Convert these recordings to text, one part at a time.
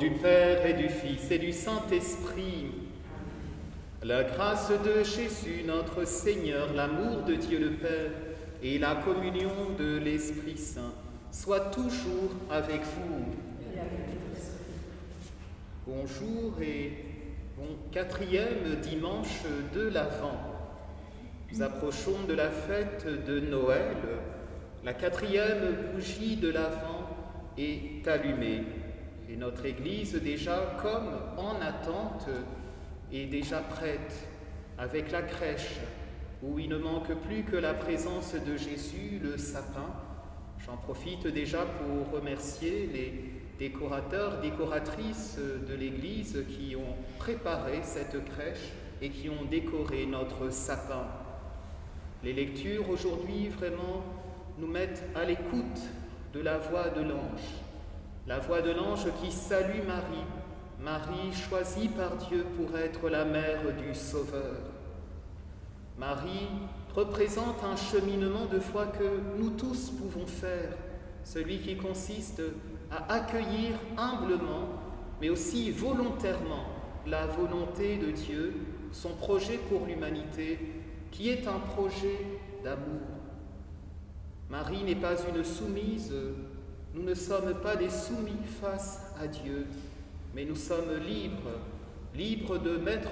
du Père et du Fils et du Saint-Esprit, la grâce de Jésus notre Seigneur, l'amour de Dieu le Père et la communion de l'Esprit Saint soient toujours avec vous. Bonjour et bon 4e dimanche de l'Avent. Nous approchons de la fête de Noël. La 4e bougie de l'Avent est allumée. Et notre Église, déjà comme en attente, est déjà prête avec la crèche, où il ne manque plus que la présence de Jésus, le sapin. J'en profite déjà pour remercier les décorateurs, décoratrices de l'Église qui ont préparé cette crèche et qui ont décoré notre sapin. Les lectures aujourd'hui vraiment nous mettent à l'écoute de la voix de l'ange. La voix de l'ange qui salue Marie, Marie choisie par Dieu pour être la mère du Sauveur. Marie représente un cheminement de foi que nous tous pouvons faire, celui qui consiste à accueillir humblement, mais aussi volontairement, la volonté de Dieu, son projet pour l'humanité, qui est un projet d'amour. Marie n'est pas une soumise. Nous ne sommes pas des soumis face à Dieu, mais nous sommes libres de mettre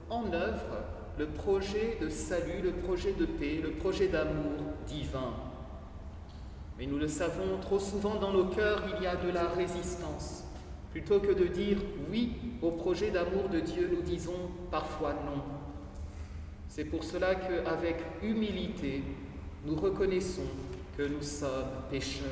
en œuvre le projet de salut, le projet de paix, le projet d'amour divin. Mais nous le savons, trop souvent dans nos cœurs, il y a de la résistance. Plutôt que de dire oui au projet d'amour de Dieu, nous disons parfois non. C'est pour cela qu'avec humilité, nous reconnaissons que nous sommes pécheurs.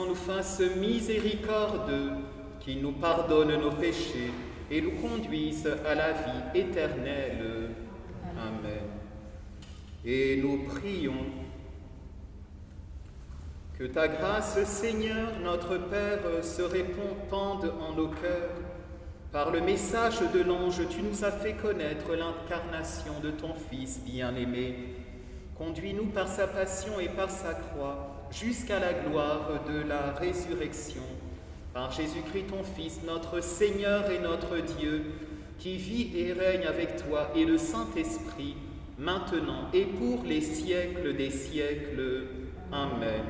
Nous fasse miséricorde, qu'il nous pardonne nos péchés et nous conduise à la vie éternelle. Amen. Et nous prions. Que ta grâce, Seigneur, notre Père, se répande en nos cœurs. Par le message de l'ange, tu nous as fait connaître l'incarnation de ton Fils bien-aimé. Conduis-nous par sa passion et par sa croix jusqu'à la gloire de la résurrection. Par Jésus-Christ, ton Fils, notre Seigneur et notre Dieu, qui vit et règne avec toi et le Saint-Esprit, maintenant et pour les siècles des siècles. Amen.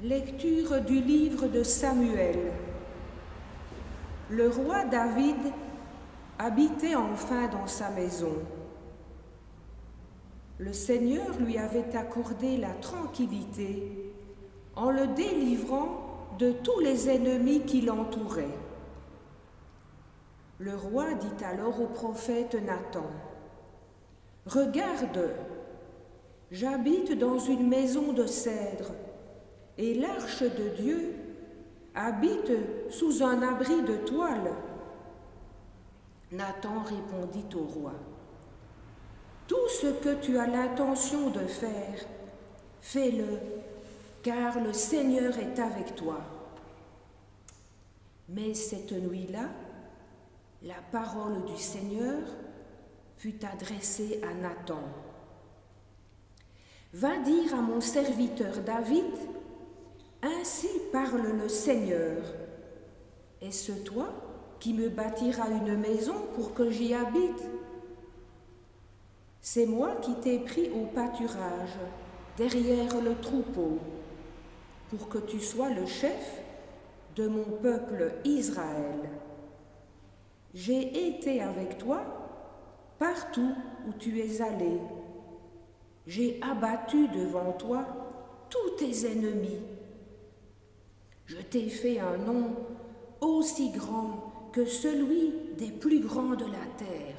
Lecture du livre de Samuel. Le roi David habitait enfin dans sa maison. Le Seigneur lui avait accordé la tranquillité en le délivrant de tous les ennemis qui l'entouraient. Le roi dit alors au prophète Nathan, « Regarde, j'habite dans une maison de cèdre, et l'arche de Dieu habite sous un abri de toile. Nathan répondit au roi, tout ce que tu as l'intention de faire, fais-le, car le Seigneur est avec toi. Mais cette nuit-là, la parole du Seigneur fut adressée à Nathan. Va dire à mon serviteur David, ainsi parle le Seigneur. Est-ce toi qui me bâtiras une maison pour que j'y habite? C'est moi qui t'ai pris au pâturage, derrière le troupeau, pour que tu sois le chef de mon peuple Israël. J'ai été avec toi partout où tu es allé. J'ai abattu devant toi tous tes ennemis. Je t'ai fait un nom aussi grand que celui des plus grands de la terre.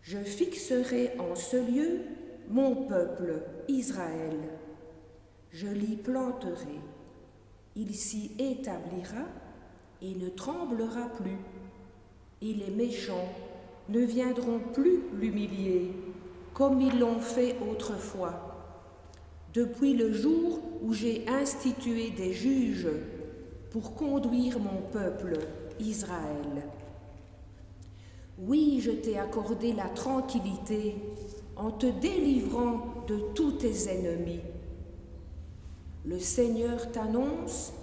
Je fixerai en ce lieu mon peuple Israël. Je l'y planterai. Il s'y établira et ne tremblera plus. Et les méchants ne viendront plus l'humilier, comme ils l'ont fait autrefois, depuis le jour où j'ai institué des juges pour conduire mon peuple Israël. Oui, je t'ai accordé la tranquillité en te délivrant de tous tes ennemis. Le Seigneur t'annonce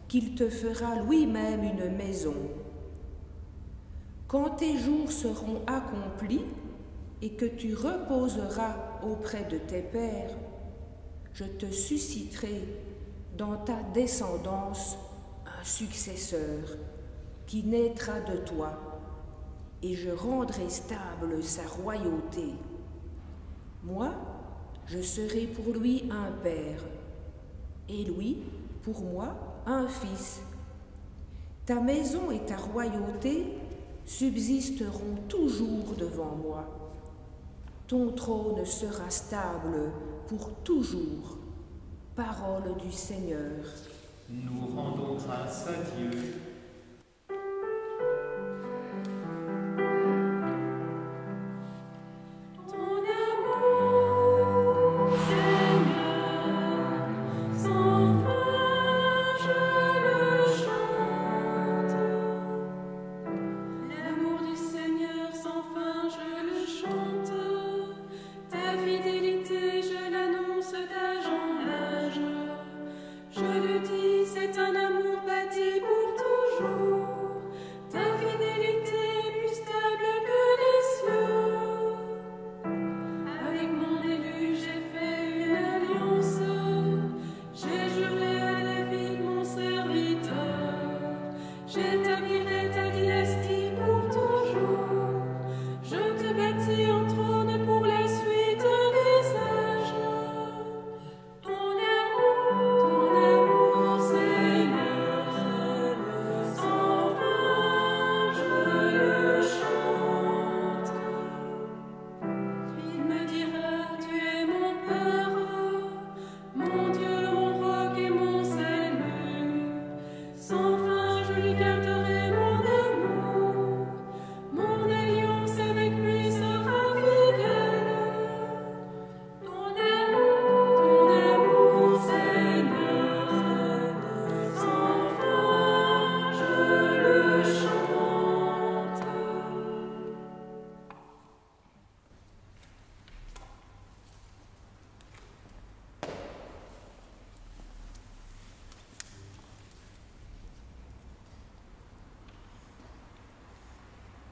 qu'il te fera lui-même une maison. Quand tes jours seront accomplis et que tu reposeras auprès de tes pères, je te susciterai dans ta descendance un successeur qui naîtra de toi, et je rendrai stable sa royauté. Moi, je serai pour lui un père, et lui, pour moi, un fils. Ta maison et ta royauté subsisteront toujours devant moi. Ton trône sera stable pour toujours. Parole du Seigneur. Nous rendons grâce à Dieu.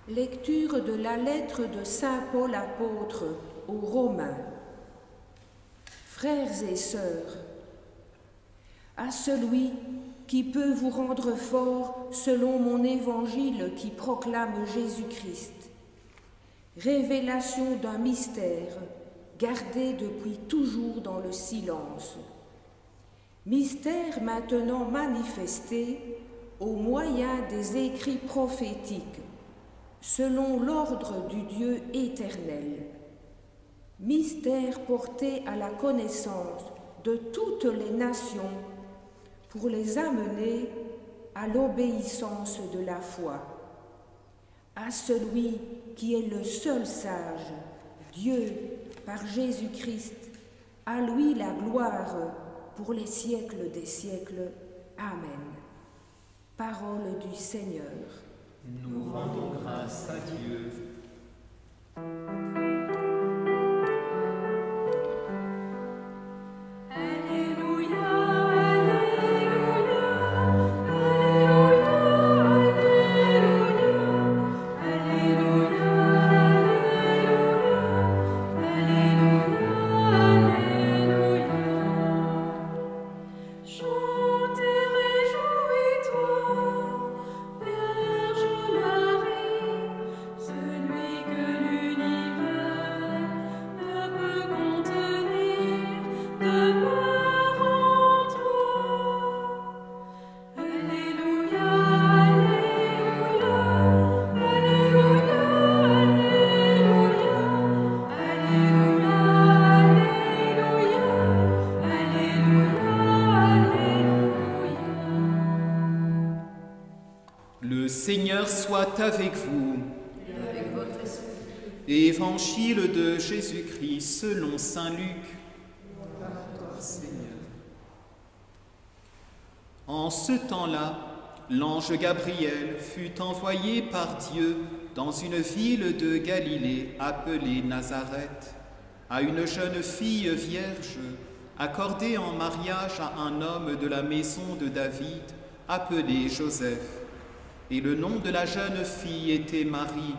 Lecture de la lettre de Saint Paul apôtre aux Romains. Frères et sœurs, à celui qui peut vous rendre fort selon mon évangile qui proclame Jésus-Christ, révélation d'un mystère gardé depuis toujours dans le silence, mystère maintenant manifesté au moyen des écrits prophétiques, selon l'ordre du Dieu éternel, mystère porté à la connaissance de toutes les nations pour les amener à l'obéissance de la foi, à celui qui est le seul sage, Dieu, par Jésus-Christ, à lui la gloire pour les siècles des siècles. Amen. Parole du Seigneur. Nous rendons grâce à Dieu. Le Seigneur soit avec vous. Et avec votre esprit. Évangile de Jésus-Christ selon saint Luc. Seigneur. En ce temps-là, l'ange Gabriel fut envoyé par Dieu dans une ville de Galilée appelée Nazareth, à une jeune fille vierge, accordée en mariage à un homme de la maison de David, appelé Joseph. Et le nom de la jeune fille était Marie.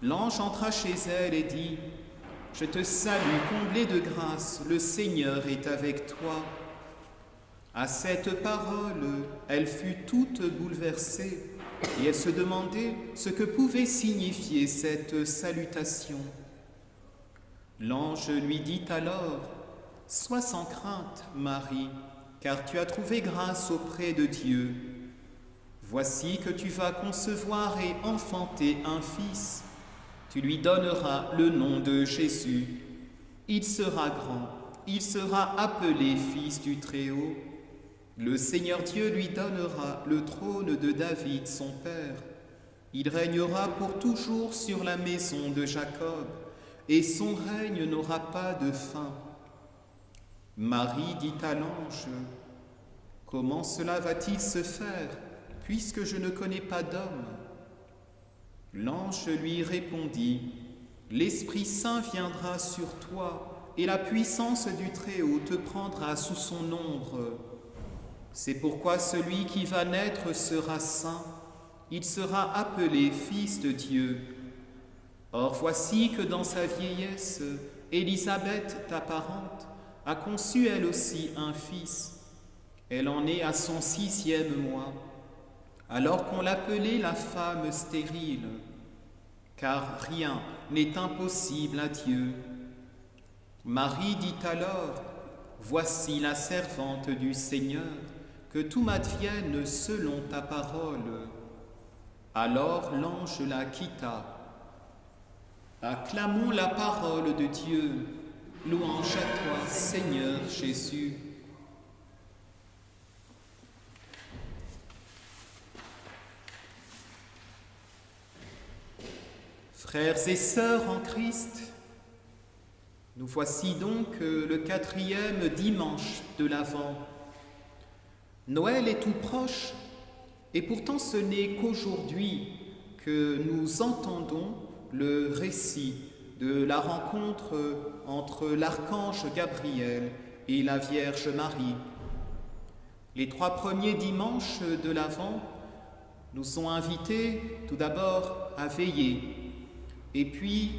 L'ange entra chez elle et dit : « Je te salue, comblée de grâce, le Seigneur est avec toi. » À cette parole, elle fut toute bouleversée, et elle se demandait ce que pouvait signifier cette salutation. L'ange lui dit alors : « Sois sans crainte, Marie, car tu as trouvé grâce auprès de Dieu. Voici que tu vas concevoir et enfanter un fils. Tu lui donneras le nom de Jésus. Il sera grand, il sera appelé Fils du Très-Haut. Le Seigneur Dieu lui donnera le trône de David, son père. Il régnera pour toujours sur la maison de Jacob, et son règne n'aura pas de fin. » Marie dit à l'ange : « Comment cela va-t-il se faire, puisque je ne connais pas d'homme ? » L'ange lui répondit : « L'Esprit Saint viendra sur toi, et la puissance du Très-Haut te prendra sous son ombre. C'est pourquoi celui qui va naître sera saint, il sera appelé Fils de Dieu. Or voici que dans sa vieillesse, Élisabeth, ta parente, a conçu elle aussi un fils. Elle en est à son 6e mois, alors qu'on l'appelait la femme stérile, car rien n'est impossible à Dieu. Marie dit alors : « Voici la servante du Seigneur, que tout m'advienne selon ta parole. » Alors l'ange la quitta. Acclamons la parole de Dieu. Louange à toi, Seigneur Jésus. Frères et sœurs en Christ, nous voici donc le 4e dimanche de l'Avent. Noël est tout proche, et pourtant ce n'est qu'aujourd'hui que nous entendons le récit de la rencontre entre l'archange Gabriel et la Vierge Marie. Les 3 premiers dimanches de l'Avent nous sont invités tout d'abord à veiller, et puis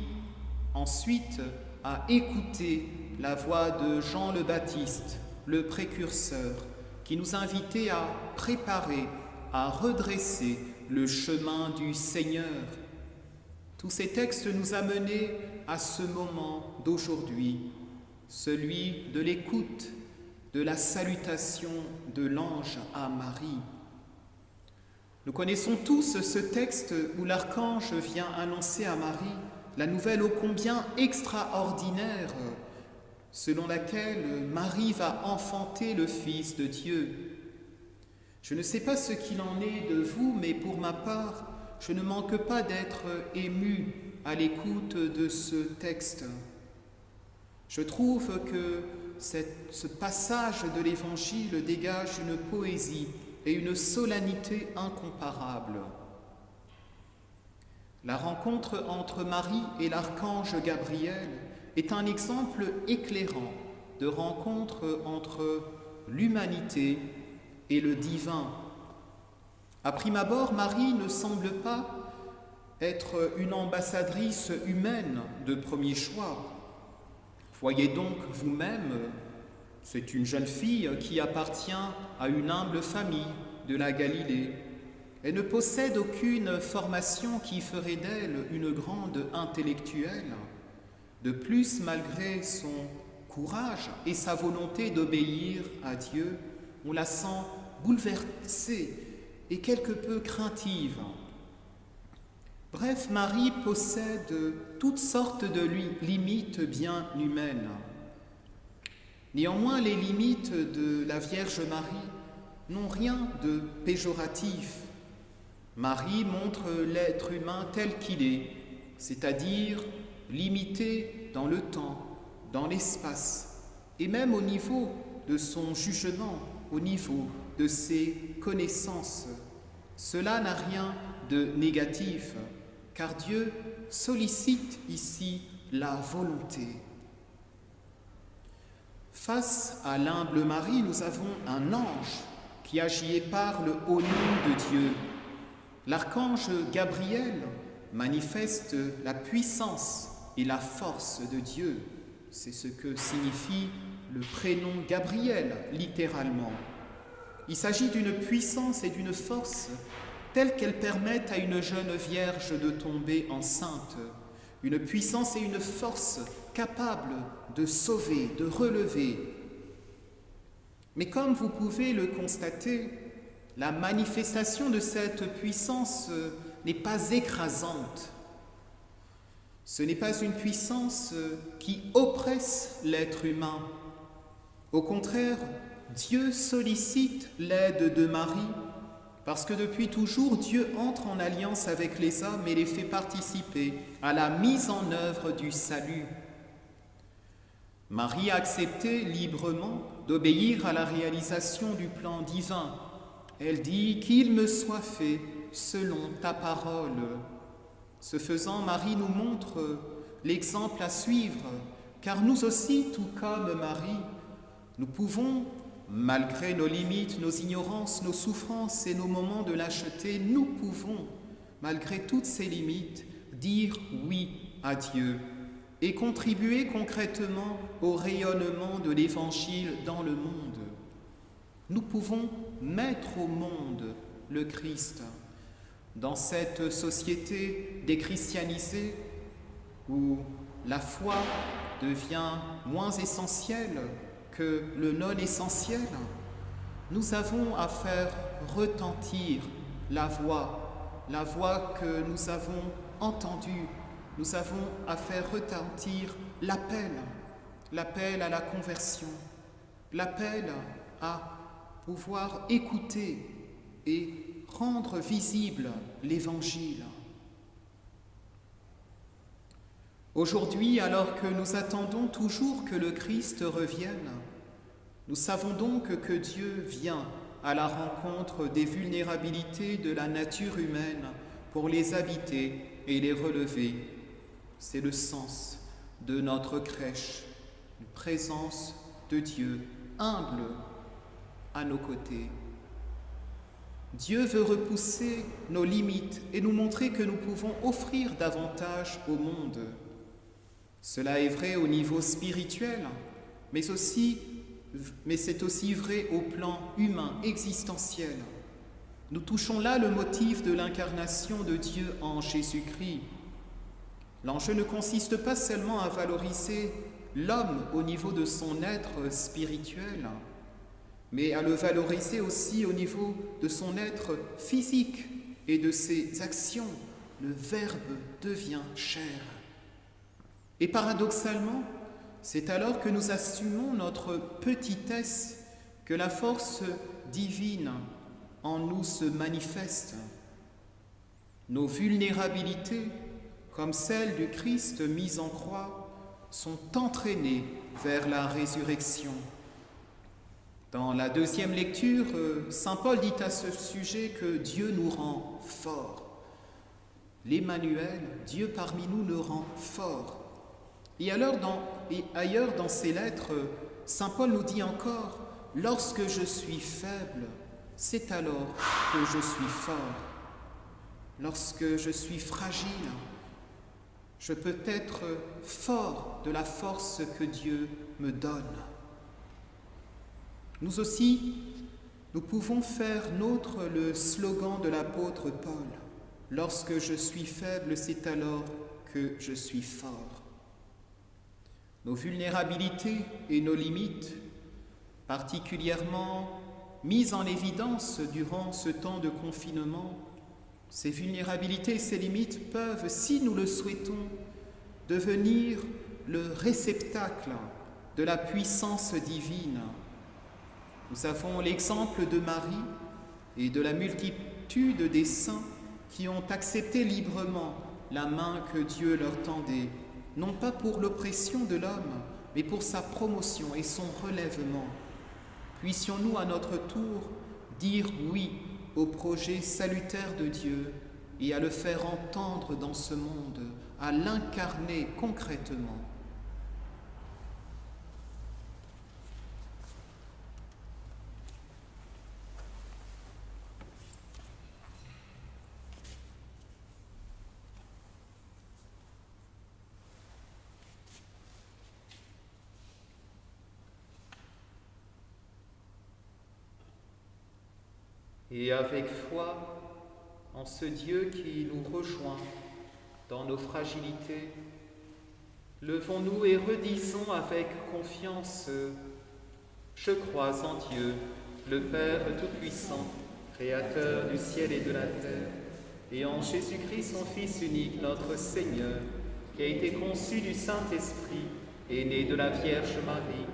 ensuite à écouter la voix de Jean le Baptiste, le précurseur, qui nous invitait à préparer, à redresser le chemin du Seigneur. Tous ces textes nous amenaient à ce moment d'aujourd'hui, celui de l'écoute, de la salutation de l'ange à Marie. Nous connaissons tous ce texte où l'archange vient annoncer à Marie la nouvelle ô combien extraordinaire selon laquelle Marie va enfanter le Fils de Dieu. Je ne sais pas ce qu'il en est de vous, mais pour ma part, je ne manque pas d'être ému à l'écoute de ce texte. Je trouve que ce passage de l'Évangile dégage une poésie et une solennité incomparables. La rencontre entre Marie et l'archange Gabriel est un exemple éclairant de rencontre entre l'humanité et le divin. À prime abord, Marie ne semble pas être une ambassadrice humaine de premier choix. Voyez donc vous-même, c'est une jeune fille qui appartient à une humble famille de la Galilée. Elle ne possède aucune formation qui ferait d'elle une grande intellectuelle. De plus, malgré son courage et sa volonté d'obéir à Dieu, on la sent bouleversée et quelque peu craintive. Bref, Marie possède toutes sortes de limites bien humaines. Néanmoins, les limites de la Vierge Marie n'ont rien de péjoratif. Marie montre l'être humain tel qu'il est, c'est-à-dire limité dans le temps, dans l'espace, et même au niveau de son jugement, au niveau de ses connaissances. Cela n'a rien de négatif, car Dieu sollicite ici la volonté. Face à l'humble Marie, nous avons un ange qui agit et parle au nom de Dieu. L'archange Gabriel manifeste la puissance et la force de Dieu. C'est ce que signifie le prénom Gabriel, littéralement. Il s'agit d'une puissance et d'une force telles qu'elles permettent à une jeune vierge de tomber enceinte. Une puissance et une force capables de sauver, de relever. Mais comme vous pouvez le constater, la manifestation de cette puissance n'est pas écrasante. Ce n'est pas une puissance qui oppresse l'être humain. Au contraire, Dieu sollicite l'aide de Marie parce que depuis toujours, Dieu entre en alliance avec les hommes et les fait participer à la mise en œuvre du salut. Marie a accepté librement d'obéir à la réalisation du plan divin. Elle dit « Qu'il me soit fait selon ta parole ». Ce faisant, Marie nous montre l'exemple à suivre, car nous aussi, tout comme Marie, nous pouvons, malgré nos limites, nos ignorances, nos souffrances et nos moments de lâcheté, nous pouvons, malgré toutes ces limites, dire oui à Dieu et contribuer concrètement au rayonnement de l'Évangile dans le monde. Nous pouvons mettre au monde le Christ. Dans cette société déchristianisée où la foi devient moins essentielle que le non-essentiel, nous avons à faire retentir la voix que nous avons entendue. Nous avons à faire retentir l'appel à la conversion, l'appel à pouvoir écouter et rendre visible l'Évangile. Aujourd'hui, alors que nous attendons toujours que le Christ revienne, nous savons donc que Dieu vient à la rencontre des vulnérabilités de la nature humaine pour les habiter et les relever. C'est le sens de notre crèche, une présence de Dieu humble à nos côtés. Dieu veut repousser nos limites et nous montrer que nous pouvons offrir davantage au monde. Cela est vrai au niveau spirituel, mais c'est aussi vrai au plan humain, existentiel. Nous touchons là le motif de l'incarnation de Dieu en Jésus-Christ. L'enjeu ne consiste pas seulement à valoriser l'homme au niveau de son être spirituel, mais à le valoriser aussi au niveau de son être physique et de ses actions. Le Verbe devient chair. Et paradoxalement, c'est alors que nous assumons notre petitesse que la force divine en nous se manifeste. Nos vulnérabilités, comme celles du Christ mis en croix, sont entraînées vers la résurrection. Dans la deuxième lecture, saint Paul dit à ce sujet que Dieu nous rend forts. L'Emmanuel, Dieu parmi nous, nous rend forts. Et ailleurs dans ses lettres, saint Paul nous dit encore « Lorsque je suis faible, c'est alors que je suis fort. Lorsque je suis fragile, je peux être fort de la force que Dieu me donne. » Nous aussi, nous pouvons faire nôtre le slogan de l'apôtre Paul. « Lorsque je suis faible, c'est alors que je suis fort. » Nos vulnérabilités et nos limites, particulièrement mises en évidence durant ce temps de confinement, ces vulnérabilités et ces limites peuvent, si nous le souhaitons, devenir le réceptacle de la puissance divine. Nous avons l'exemple de Marie et de la multitude des saints qui ont accepté librement la main que Dieu leur tendait, non pas pour l'oppression de l'homme, mais pour sa promotion et son relèvement. Puissions-nous à notre tour dire oui au projet salutaire de Dieu et à le faire entendre dans ce monde, à l'incarner concrètement. Et avec foi, en ce Dieu qui nous rejoint dans nos fragilités, levons-nous et redisons avec confiance « Je crois en Dieu, le Père Tout-Puissant, Créateur du ciel et de la terre, et en Jésus-Christ, son Fils unique, notre Seigneur, qui a été conçu du Saint-Esprit, est né de la Vierge Marie,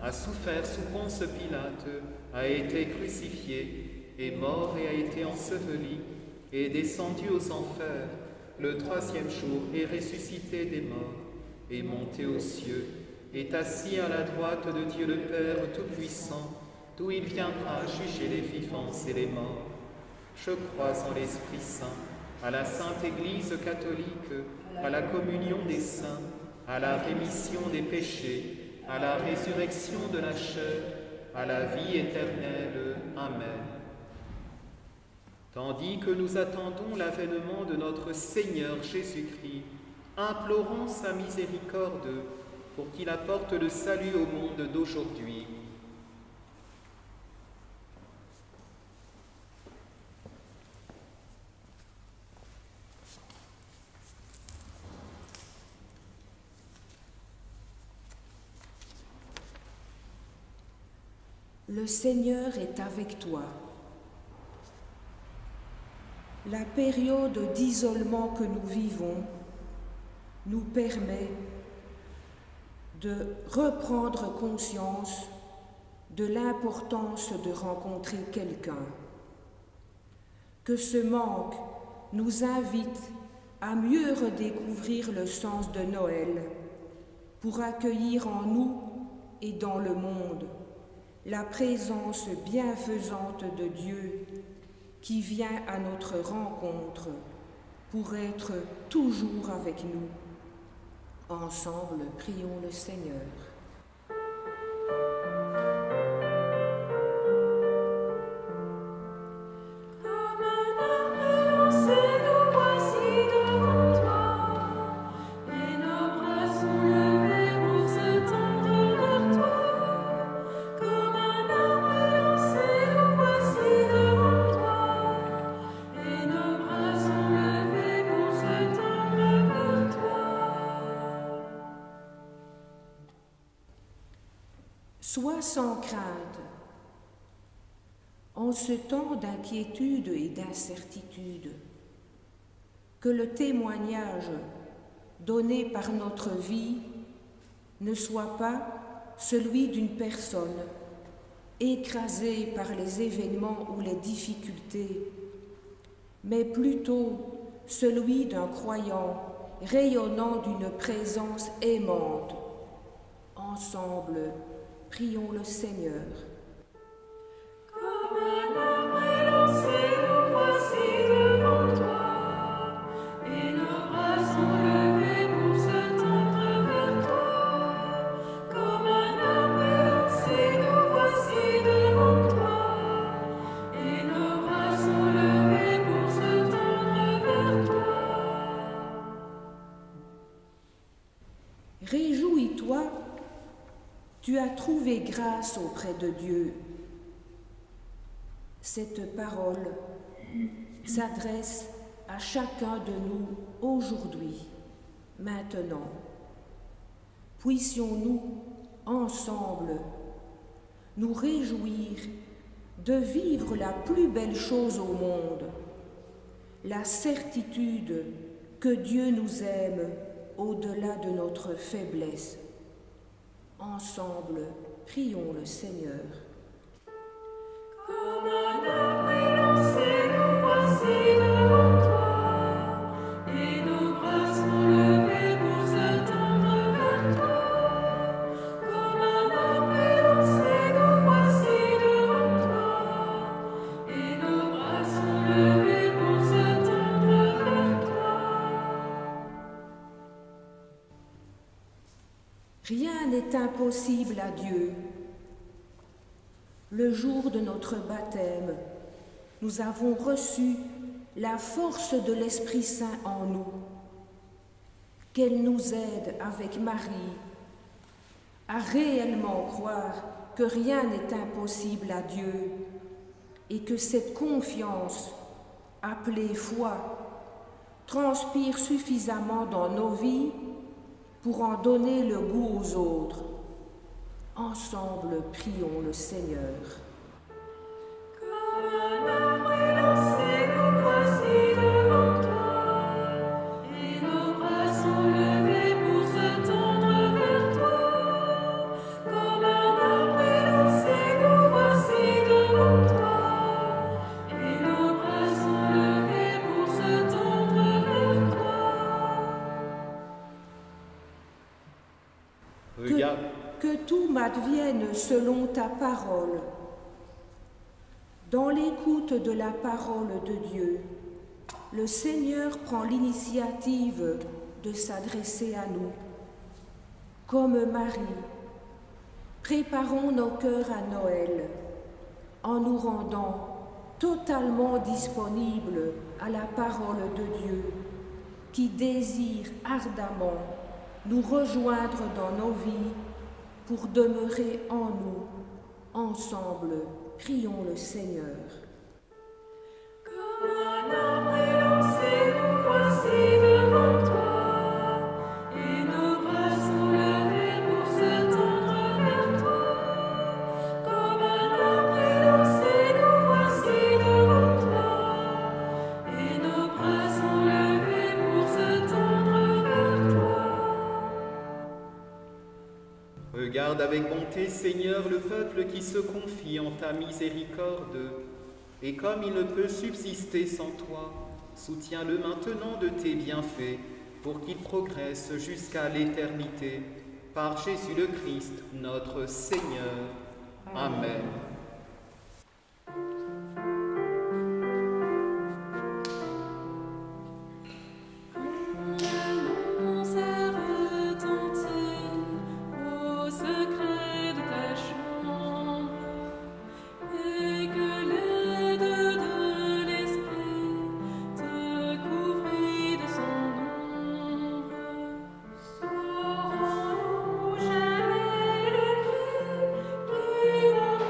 a souffert sous Ponce Pilate, a été crucifié, est mort et a été enseveli, est descendu aux enfers, le troisième jour est ressuscité des morts, est monté aux cieux, est assis à la droite de Dieu le Père Tout-Puissant, d'où il viendra juger les vivants et les morts. Je crois en l'Esprit Saint, à la Sainte Église catholique, à la communion des saints, à la rémission des péchés, à la résurrection de la chair, à la vie éternelle. Amen. Tandis que nous attendons l'avènement de notre Seigneur Jésus-Christ, implorons sa miséricorde pour qu'il apporte le salut au monde d'aujourd'hui. Le Seigneur est avec toi. La période d'isolement que nous vivons nous permet de reprendre conscience de l'importance de rencontrer quelqu'un. Que ce manque nous invite à mieux redécouvrir le sens de Noël pour accueillir en nous et dans le monde la présence bienfaisante de Dieu qui vient à notre rencontre pour être toujours avec nous. Ensemble, prions le Seigneur. Sois sans crainte. En ce temps d'inquiétude et d'incertitude, que le témoignage donné par notre vie ne soit pas celui d'une personne écrasée par les événements ou les difficultés, mais plutôt celui d'un croyant rayonnant d'une présence aimante. Ensemble, prions le Seigneur. Comme un arbre élancé, nous voici devant toi, et nos bras sont levés pour se tendre vers toi. Comme un arbre élancé, nous voici devant toi, et nos bras sont levés pour se tendre vers toi. Réjouis-toi, tu as trouvé grâce auprès de Dieu. Cette parole s'adresse à chacun de nous aujourd'hui, maintenant. Puissions-nous, ensemble, nous réjouir de vivre la plus belle chose au monde, la certitude que Dieu nous aime au-delà de notre faiblesse. Ensemble, prions le Seigneur. Comme un arbre élancé, nous voici devant toi, et nos bras sont levés pour se tendre vers toi. Comme un arbre élancé, nous voici devant toi, et nos bras sont levés pour se tendre vers toi. Rien n'est impossible à Dieu. Le jour de notre baptême, nous avons reçu la force de l'Esprit Saint en nous. Qu'elle nous aide avec Marie à réellement croire que rien n'est impossible à Dieu et que cette confiance, appelée foi, transpire suffisamment dans nos vies pour en donner le goût aux autres. Ensemble, prions le Seigneur. Comme un arbre élancé, nous voici devant toi, et nos bras sont levés pour se tendre vers toi. Comme un arbre élancé, nous voici devant toi, et nos bras sont levés pour se tendre vers toi. Regarde. Que tout m'advienne selon ta parole. Dans l'écoute de la parole de Dieu, le Seigneur prend l'initiative de s'adresser à nous. Comme Marie, préparons nos cœurs à Noël en nous rendant totalement disponibles à la parole de Dieu qui désire ardemment nous rejoindre dans nos vies pour demeurer en nous. Ensemble, prions le Seigneur. Comme un arbre élancé, nous voici devant toi, et nos bras sont levés pour se tendre vers toi. Comme un arbre élancé, nous voici devant toi, et nos bras sont levés pour se tendre vers toi. Regarde avec bonté, Seigneur, le peuple qui se confie en ta miséricorde, et comme il ne peut subsister sans toi, soutiens-le maintenant de tes bienfaits, pour qu'il progresse jusqu'à l'éternité, par Jésus le Christ, notre Seigneur. Amen. Jamais les pieds qui ont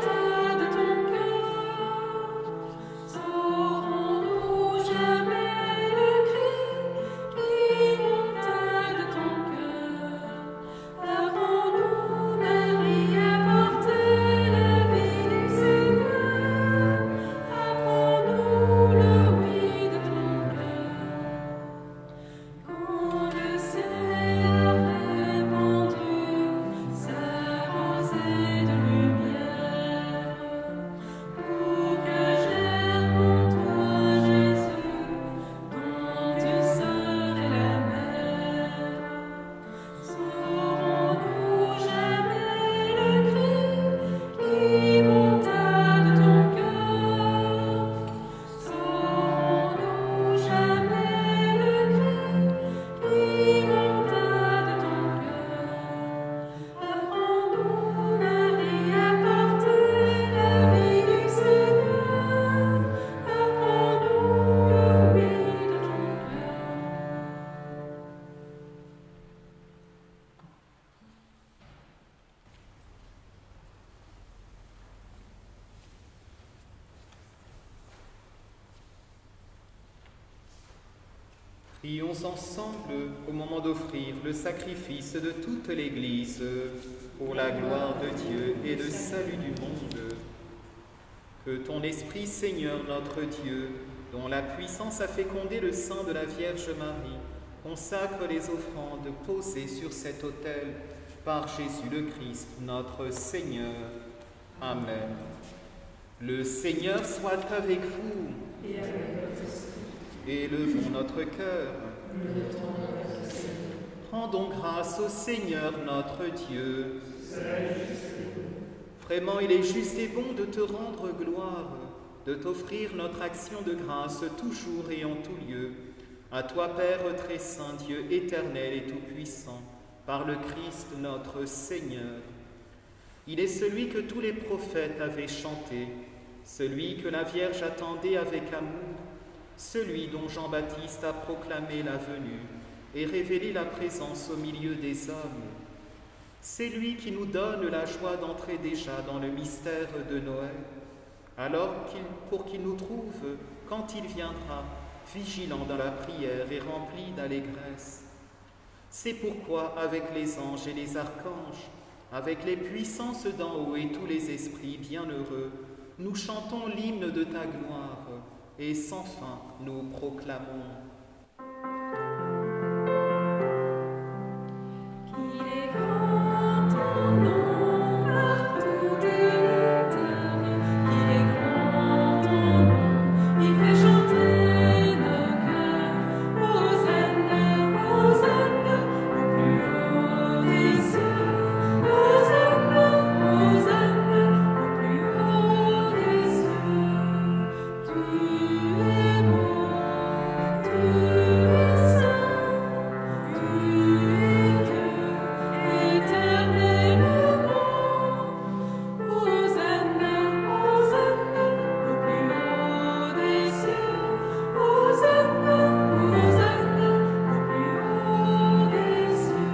Prions ensemble au moment d'offrir le sacrifice de toute l'Église pour la gloire de Dieu et le salut du monde. Que ton Esprit, Seigneur notre Dieu, dont la puissance a fécondé le sein de la Vierge Marie, consacre les offrandes posées sur cet autel par Jésus le Christ, notre Seigneur. Amen. Le Seigneur soit avec vous. Et avec votre esprit. Élevons notre cœur. Rendons grâce au Seigneur notre Dieu. Vraiment, il est juste et bon de te rendre gloire, de t'offrir notre action de grâce toujours et en tout lieu. À toi, Père très saint, Dieu éternel et tout-puissant, par le Christ notre Seigneur. Il est celui que tous les prophètes avaient chanté, celui que la Vierge attendait avec amour, celui dont Jean-Baptiste a proclamé la venue et révélé la présence au milieu des hommes. C'est lui qui nous donne la joie d'entrer déjà dans le mystère de Noël, alors pour qu'il nous trouve, quand il viendra, vigilants dans la prière et remplis d'allégresse. C'est pourquoi, avec les anges et les archanges, avec les puissances d'en haut et tous les esprits bienheureux, nous chantons l'hymne de ta gloire et sans fin nous proclamons. Qu'il est grand ton nom partout des terres, qu'il est grand ton nom, il fait chanter nos cœurs. Hosanna, Hosanna, au plus haut des cieux. Hosanna, Hosanna, au plus haut des cieux. Tu es bon, tu es saint, tu es Dieu éternellement. Hosanna, Hosanna, au plus haut des cieux. Hosanna, Hosanna, au plus haut des cieux.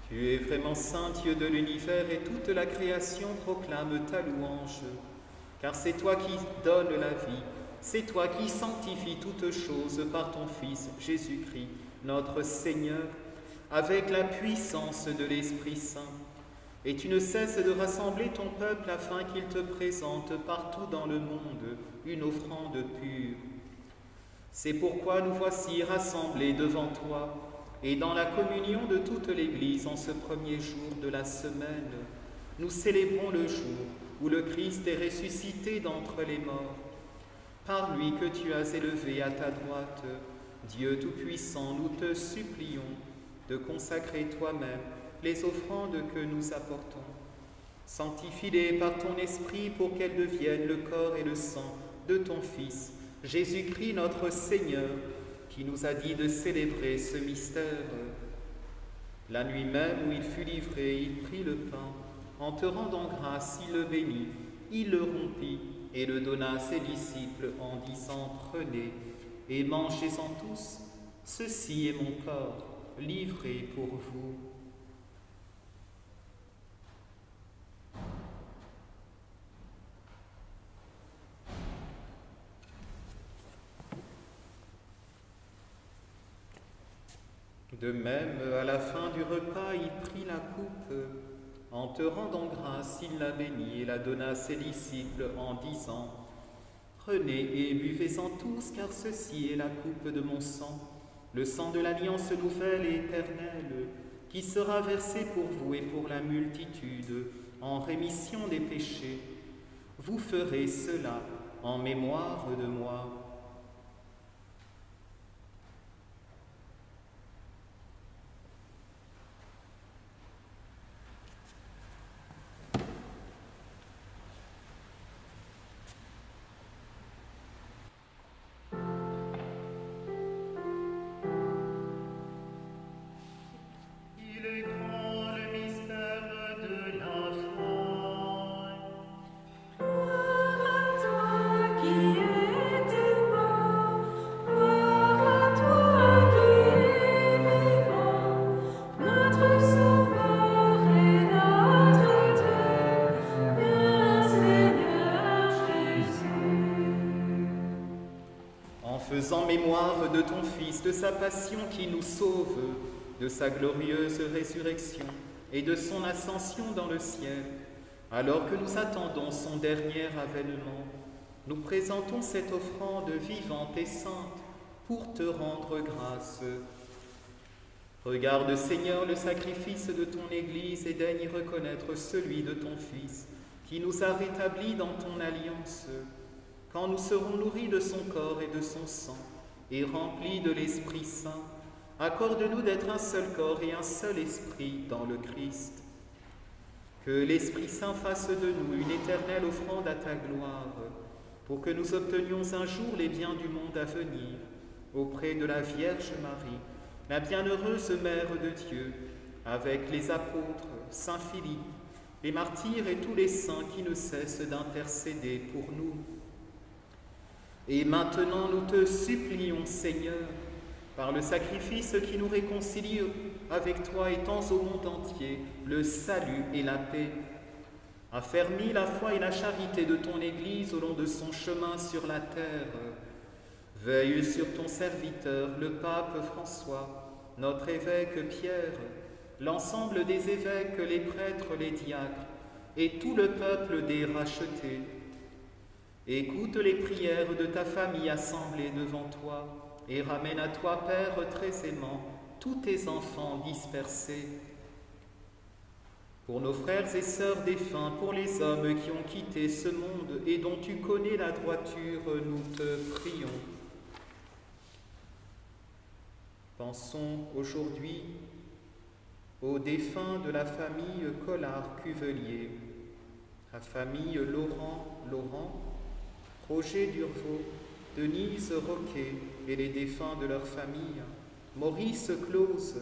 Tu es vraiment saint, Dieu de l'univers, et toute la création proclame ta louange. Car c'est toi qui donnes la vie, c'est toi qui sanctifies toutes choses par ton Fils Jésus-Christ, notre Seigneur, avec la puissance de l'Esprit Saint. Et tu ne cesses de rassembler ton peuple afin qu'il te présente partout dans le monde une offrande pure. C'est pourquoi nous voici rassemblés devant toi, et dans la communion de toute l'Église en ce premier jour de la semaine, nous célébrons le jour où le Christ est ressuscité d'entre les morts. Par lui que tu as élevé à ta droite, Dieu Tout-Puissant, nous te supplions de consacrer toi-même les offrandes que nous apportons. Sanctifie-les par ton Esprit pour qu'elles deviennent le corps et le sang de ton Fils, Jésus-Christ notre Seigneur, qui nous a dit de célébrer ce mystère. La nuit même où il fut livré, il prit le pain. En te rendant grâce, il le bénit, il le rompit et le donna à ses disciples en disant « Prenez et mangez-en tous, ceci est mon corps, livré pour vous. » De même, à la fin du repas, il prit la coupe. En te rendant grâce, il la bénit et la donna à ses disciples en disant « Prenez et buvez-en tous, car ceci est la coupe de mon sang, le sang de l'alliance nouvelle et éternelle, qui sera versé pour vous et pour la multitude en rémission des péchés. Vous ferez cela en mémoire de moi. » Gloire à toi qui es éternel. mémoire de ton Fils, de sa passion qui nous sauve, de sa glorieuse résurrection et de son ascension dans le ciel, alors que nous attendons son dernier avènement, nous présentons cette offrande vivante et sainte pour te rendre grâce. Regarde, Seigneur, le sacrifice de ton Église et daigne y reconnaître celui de ton Fils, qui nous a rétablis dans ton alliance. Quand nous serons nourris de son corps et de son sang, et remplis de l'Esprit Saint, accorde-nous d'être un seul corps et un seul esprit dans le Christ. Que l'Esprit Saint fasse de nous une éternelle offrande à ta gloire, pour que nous obtenions un jour les biens du monde à venir, auprès de la Vierge Marie, la bienheureuse Mère de Dieu, avec les apôtres, Saint Philippe, les martyrs et tous les saints qui ne cessent d'intercéder pour nous. Et maintenant nous te supplions, Seigneur, par le sacrifice qui nous réconcilie avec toi et tends au monde entier le salut et la paix. Affermis la foi et la charité de ton Église au long de son chemin sur la terre. Veille sur ton serviteur, le pape François, notre évêque Pierre, l'ensemble des évêques, les prêtres, les diacres, et tout le peuple des rachetés. Écoute les prières de ta famille assemblée devant toi, et ramène à toi, Père très aimant, tous tes enfants dispersés. Pour nos frères et sœurs défunts, pour les hommes qui ont quitté ce monde et dont tu connais la droiture, nous te prions. Pensons aujourd'hui aux défunts de la famille Collard-Cuvelier, la famille Laurent, Roger Durvaux, Denise Roquet et les défunts de leur famille, Maurice Clause,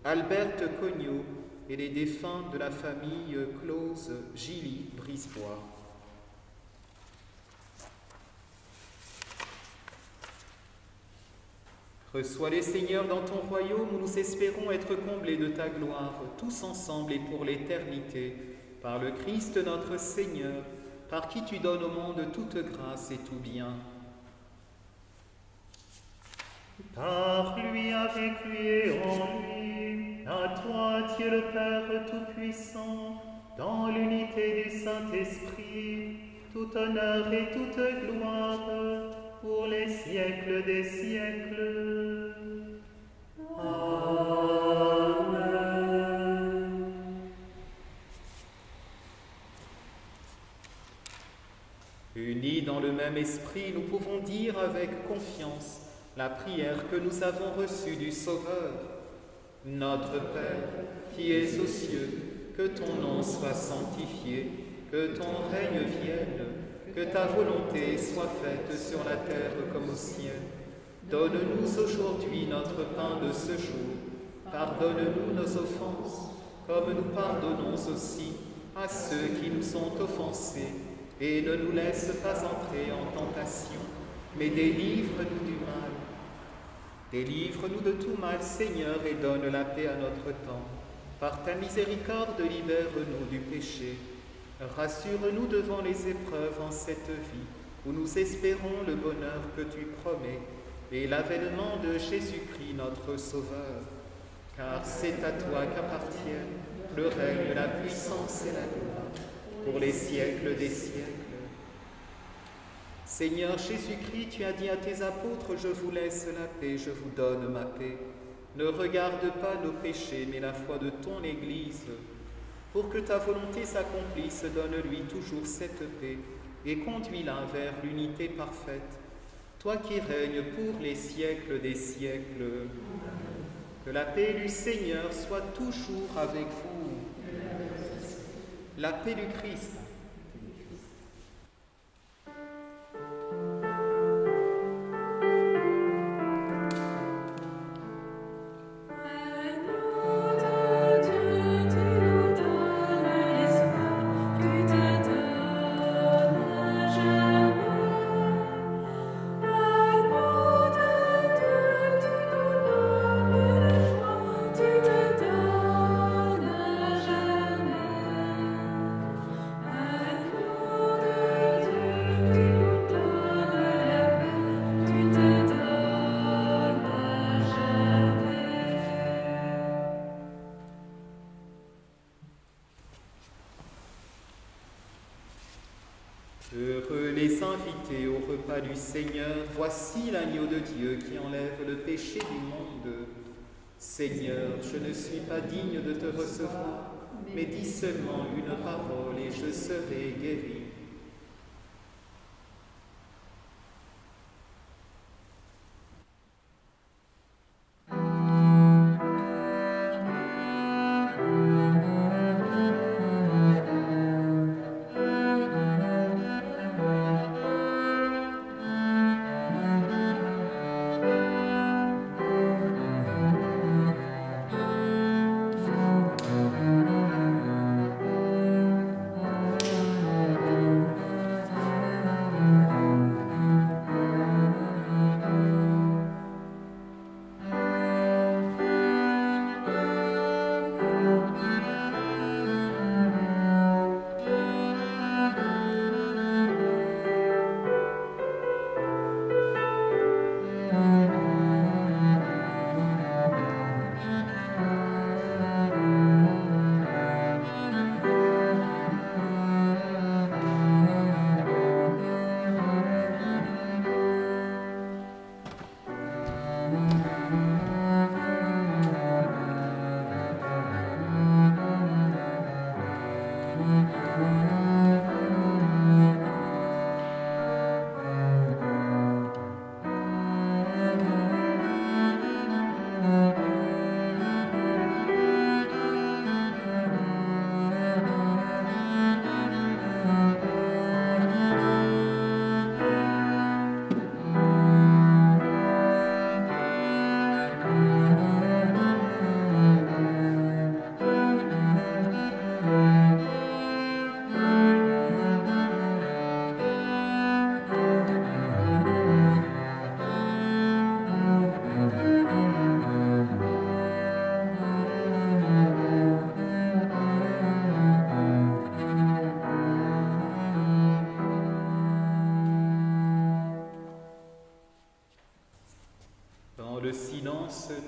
Alberte Cognot et les défunts de la famille Clause Gilly Brisebois. Reçois-les, Seigneur, dans ton royaume où nous espérons être comblés de ta gloire, tous ensemble et pour l'éternité, par le Christ notre Seigneur, par qui tu donnes au monde toute grâce et tout bien. Par lui, avec lui et en lui, à toi, Dieu le Père Tout-Puissant, dans l'unité du Saint-Esprit, tout honneur et toute gloire, pour les siècles des siècles. Amen. Unis dans le même esprit, nous pouvons dire avec confiance la prière que nous avons reçue du Sauveur. Notre Père, qui es aux cieux, que ton nom soit sanctifié, que ton règne vienne, que ta volonté soit faite sur la terre comme au ciel. Donne-nous aujourd'hui notre pain de ce jour. Pardonne-nous nos offenses, comme nous pardonnons aussi à ceux qui nous ont offensés. Et ne nous laisse pas entrer en tentation, mais délivre-nous du mal. Délivre-nous de tout mal, Seigneur, et donne la paix à notre temps. Par ta miséricorde, libère-nous du péché. Rassure-nous devant les épreuves en cette vie, où nous espérons le bonheur que tu promets et l'avènement de Jésus-Christ notre Sauveur. Car c'est à toi qu'appartiennent le règne, la puissance et la gloire, pour les siècles des siècles. Seigneur Jésus-Christ, tu as dit à tes apôtres, je vous laisse la paix, je vous donne ma paix. Ne regarde pas nos péchés, mais la foi de ton Église. Pour que ta volonté s'accomplisse, donne-lui toujours cette paix et conduis-la vers l'unité parfaite. Toi qui règnes pour les siècles des siècles, que la paix du Seigneur soit toujours avec vous. La paix du Christ. À Heureux les invités au repas du Seigneur, voici l'agneau de Dieu qui enlève le péché du monde. Seigneur, je ne suis pas digne de te recevoir, mais dis seulement une parole et je serai guéri.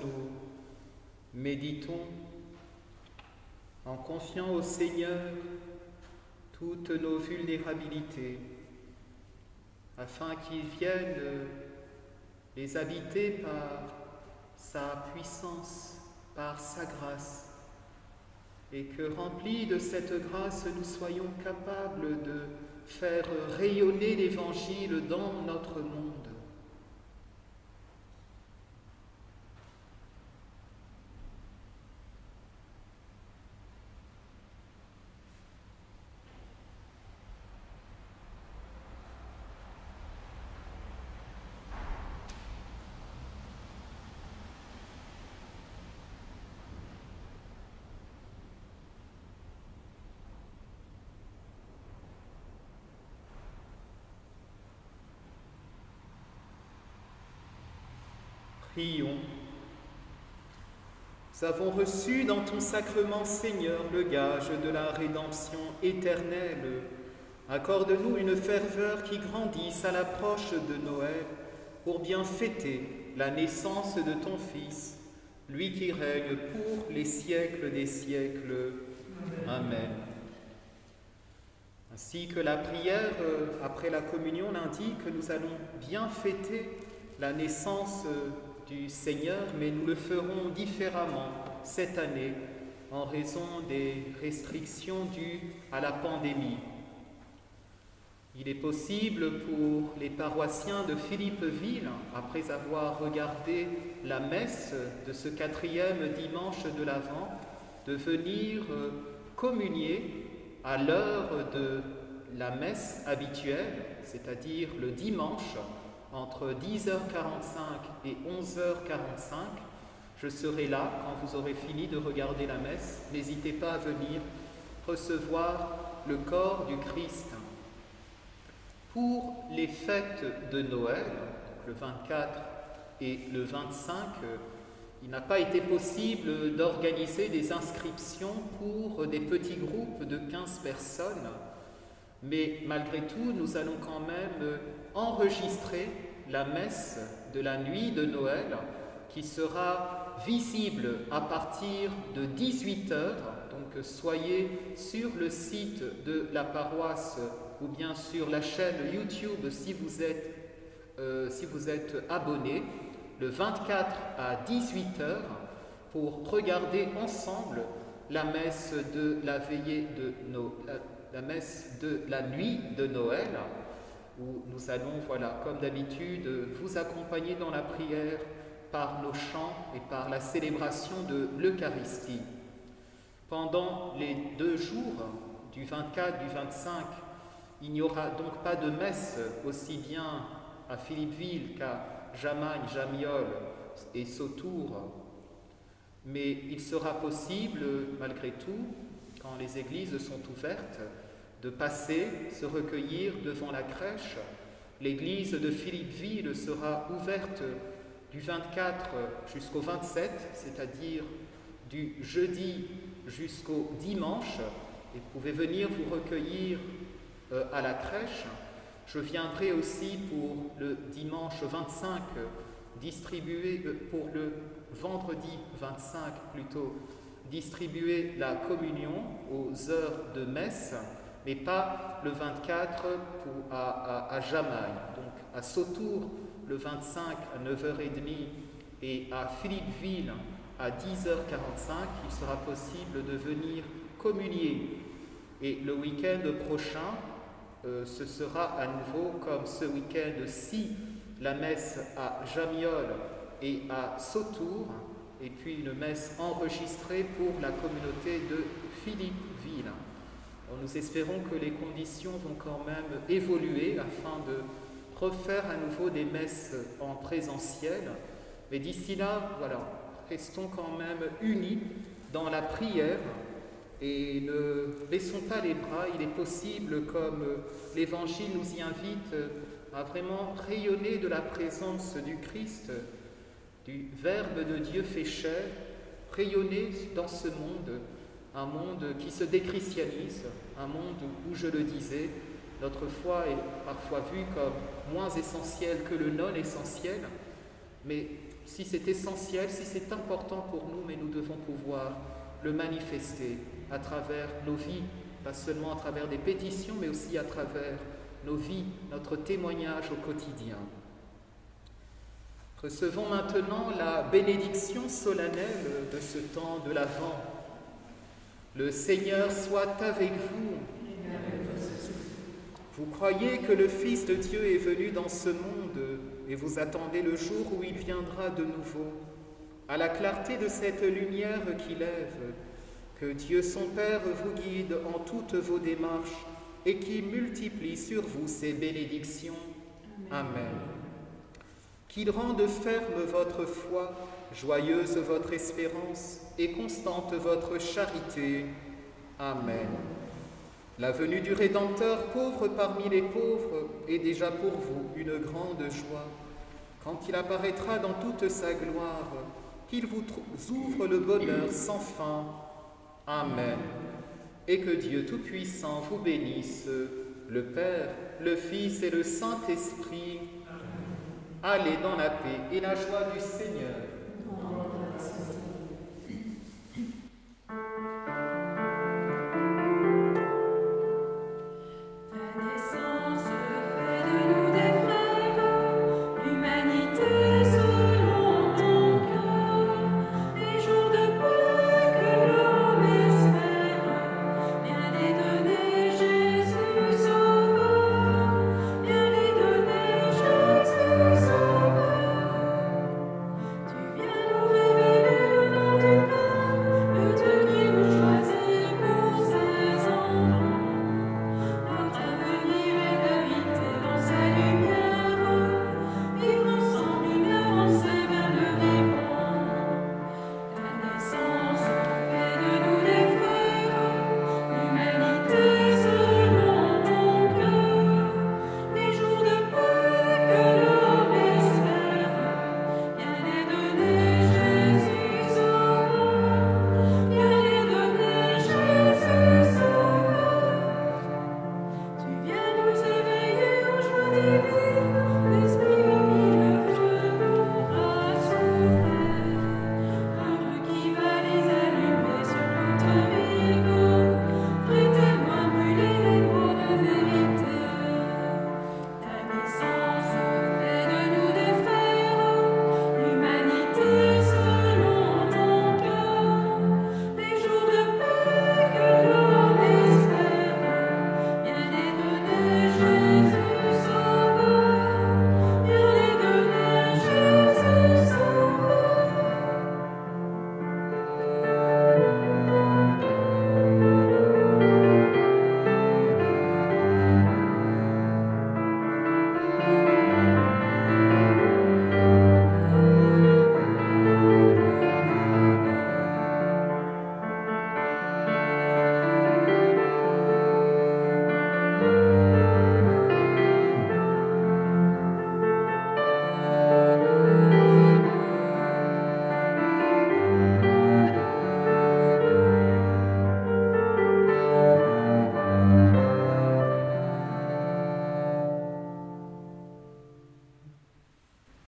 Nous méditons en confiant au Seigneur toutes nos vulnérabilités, afin qu'il vienne les habiter par sa puissance, par sa grâce, et que remplis de cette grâce, nous soyons capables de faire rayonner l'Évangile dans notre monde. Prions. Nous avons reçu dans ton sacrement, Seigneur, le gage de la rédemption éternelle. Accorde-nous une ferveur qui grandisse à l'approche de Noël pour bien fêter la naissance de ton Fils, lui qui règne pour les siècles des siècles. Amen. Ainsi que la prière après la communion l'indique, nous allons bien fêter la naissance du Seigneur, mais nous le ferons différemment cette année en raison des restrictions dues à la pandémie. Il est possible pour les paroissiens de Philippeville, après avoir regardé la messe de ce 4e dimanche de l'Avent, de venir communier à l'heure de la messe habituelle, c'est-à-dire le dimanche, entre 10h45 et 11h45. Je serai là quand vous aurez fini de regarder la messe. N'hésitez pas à venir recevoir le corps du Christ. Pour les fêtes de Noël, le 24 et le 25, il n'a pas été possible d'organiser des inscriptions pour des petits groupes de 15 personnes, mais malgré tout, nous allons quand même enregistrer la messe de la nuit de Noël qui sera visible à partir de 18h. Donc soyez sur le site de la paroisse ou bien sur la chaîne YouTube si vous êtes abonné, le 24 à 18h pour regarder ensemble la messe de la veillée de la messe de la nuit de Noël, où nous allons, voilà, comme d'habitude, vous accompagner dans la prière par nos chants et par la célébration de l'Eucharistie. Pendant les 2 jours, du 24, du 25, il n'y aura donc pas de messe aussi bien à Philippeville qu'à Jamagne, Jamiol et Sautour, mais il sera possible, malgré tout, quand les églises sont ouvertes, de passer, se recueillir devant la crèche. L'église de Philippeville sera ouverte du 24 jusqu'au 27, c'est-à-dire du jeudi jusqu'au dimanche, et vous pouvez venir vous recueillir à la crèche. Je viendrai aussi pour le dimanche 25 distribuer, pour le vendredi 25 plutôt, distribuer la communion aux heures de messe, mais pas le 24 à Jamagne. Donc à Sautour le 25 à 9h30 et à Philippeville à 10h45, il sera possible de venir communier. Et le week-end prochain, ce sera à nouveau comme ce week-end-ci, la messe à Jamiol et à Sautour, et puis une messe enregistrée pour la communauté de Philippeville. Nous espérons que les conditions vont quand même évoluer afin de refaire à nouveau des messes en présentiel. Mais d'ici là, voilà, restons quand même unis dans la prière et ne baissons pas les bras. Il est possible, comme l'Évangile nous y invite, à vraiment rayonner de la présence du Christ, du Verbe de Dieu fait chair, rayonner dans ce monde, un monde qui se déchristianise, un monde où, je le disais, notre foi est parfois vue comme moins essentielle que le non-essentiel, mais si c'est essentiel, si c'est important pour nous, mais nous devons pouvoir le manifester à travers nos vies, pas seulement à travers des pétitions, mais aussi à travers nos vies, notre témoignage au quotidien. Recevons maintenant la bénédiction solennelle de ce temps de l'Avent. Le Seigneur soit avec vous. Vous croyez que le Fils de Dieu est venu dans ce monde et vous attendez le jour où il viendra de nouveau. À la clarté de cette lumière qui lève, que Dieu son Père vous guide en toutes vos démarches et qui multiplie sur vous ses bénédictions. Amen. Qu'il rende ferme votre foi, joyeuse votre espérance et constante votre charité. Amen. La venue du Rédempteur, pauvre parmi les pauvres, est déjà pour vous une grande joie. Quand il apparaîtra dans toute sa gloire, qu'il vous ouvre le bonheur sans fin. Amen. Et que Dieu Tout-Puissant vous bénisse, le Père, le Fils et le Saint-Esprit. Allez dans la paix et la joie du Seigneur.